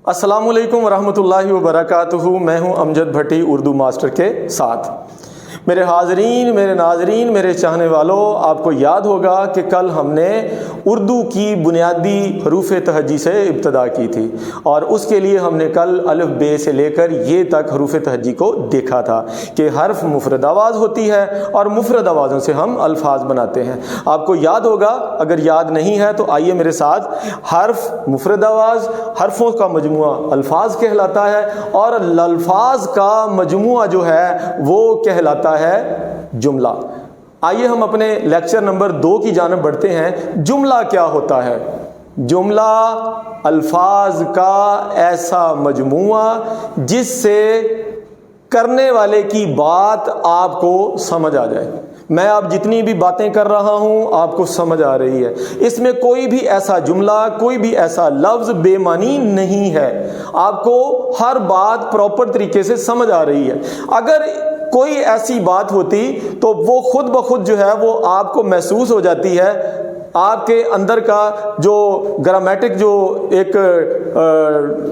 السلام علیکم ورحمۃ اللہ وبرکاتہ۔ میں ہوں امجد بھٹی اردو ماسٹر کے ساتھ۔ میرے حاضرین، میرے ناظرین، میرے چاہنے والوں، آپ کو یاد ہوگا کہ کل ہم نے اردو کی بنیادی حروف تہجی سے ابتدا کی تھی، اور اس کے لیے ہم نے کل الف بے سے لے کر یہ تک حروف تہجی کو دیکھا تھا کہ حرف مفرد آواز ہوتی ہے اور مفرد آوازوں سے ہم الفاظ بناتے ہیں۔ آپ کو یاد ہوگا، اگر یاد نہیں ہے تو آئیے میرے ساتھ۔ حرف مفرد آواز، حرفوں کا مجموعہ الفاظ کہلاتا ہے، اور الفاظ کا مجموعہ جو ہے وہ کہلاتا ہے جملہ۔ آئیے ہم اپنے لیکچر نمبر 2 کی جانب بڑھتے ہیں۔ جملہ کیا ہوتا ہے؟ جملہ الفاظ کا ایسا مجموعہ جس سے کرنے والے کی بات آپ کو سمجھ آ جائے۔ میں اب جتنی بھی باتیں کر رہا ہوں آپ کو سمجھ آ رہی ہے، اس میں کوئی بھی ایسا جملہ، کوئی بھی ایسا لفظ بے معنی نہیں ہے، آپ کو ہر بات پراپر طریقے سے سمجھ آ رہی ہے۔ اگر کوئی ایسی بات ہوتی تو وہ خود بخود جو ہے وہ آپ کو محسوس ہو جاتی ہے، آپ کے اندر کا جو گرامیٹک جو ایک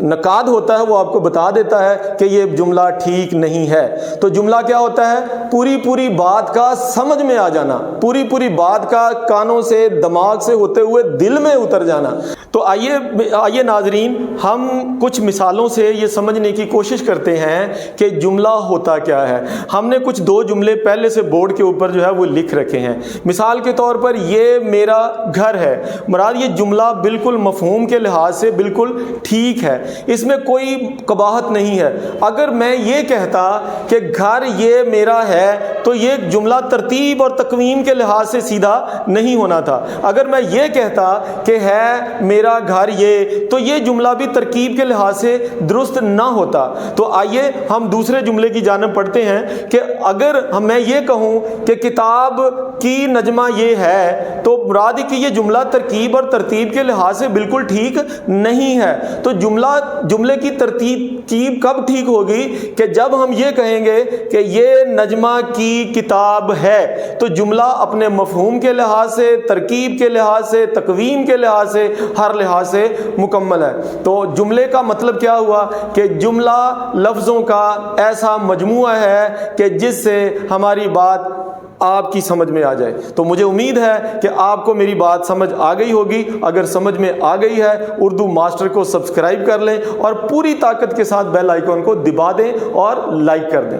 نقاد ہوتا ہے وہ آپ کو بتا دیتا ہے کہ یہ جملہ ٹھیک نہیں ہے۔ تو جملہ کیا ہوتا ہے؟ پوری بات کا سمجھ میں آ جانا، پوری بات کا کانوں سے، دماغ سے ہوتے ہوئے دل میں اتر جانا۔ تو آئیے ناظرین، ہم کچھ مثالوں سے یہ سمجھنے کی کوشش کرتے ہیں کہ جملہ ہوتا کیا ہے۔ ہم نے کچھ 2 جملے پہلے سے بورڈ کے اوپر جو ہے وہ لکھ رکھے ہیں۔ مثال کے طور پر یہ میرا گھر ہے، مراد یہ جملہ بالکل مفہوم کے لحاظ سے بالکل ٹھیک ہے، اس میں کوئی قباحت نہیں ہے۔ اگر میں یہ کہتا کہ گھر یہ میرا ہے تو یہ جملہ ترتیب اور تقویم کے لحاظ سے سیدھا نہیں ہونا تھا۔ اگر میں یہ کہتا کہ ہے میرا گھر تو یہ جملہ بھی ترکیب کے لحاظ سے درست نہ ہوتا۔ تو آئیے ہم دوسرے جملے کی جانب پڑھتے ہیں کہ اگر میں یہ کہوں کہ کتاب کی نجمہ یہ ہے تو مراد کہ یہ جملہ ترکیب اور ترتیب کے لحاظ سے بالکل ٹھیک نہیں ہے۔ تو جملے کی ترتیب کب ٹھیک ہوگی؟ کہ جب ہم یہ کہیں گے کہ یہ نجمہ کی کتاب ہے، تو جملہ اپنے مفہوم کے لحاظ سے، ترکیب کے لحاظ سے، تقویم کے لحاظ سے، ہر لحاظ سے مکمل ہے۔ تو جملے کا مطلب کیا ہوا؟ کہ جملہ لفظوں کا ایسا مجموعہ ہے کہ جس سے ہماری بات آپ کی سمجھ میں آ جائے۔ تو مجھے امید ہے کہ آپ کو میری بات سمجھ آ گئی ہوگی۔ اگر سمجھ میں آ گئی ہے، اردو ماسٹر کو سبسکرائب کر لیں اور پوری طاقت کے ساتھ بیل آئیکن کو دبا دیں اور لائک کر دیں۔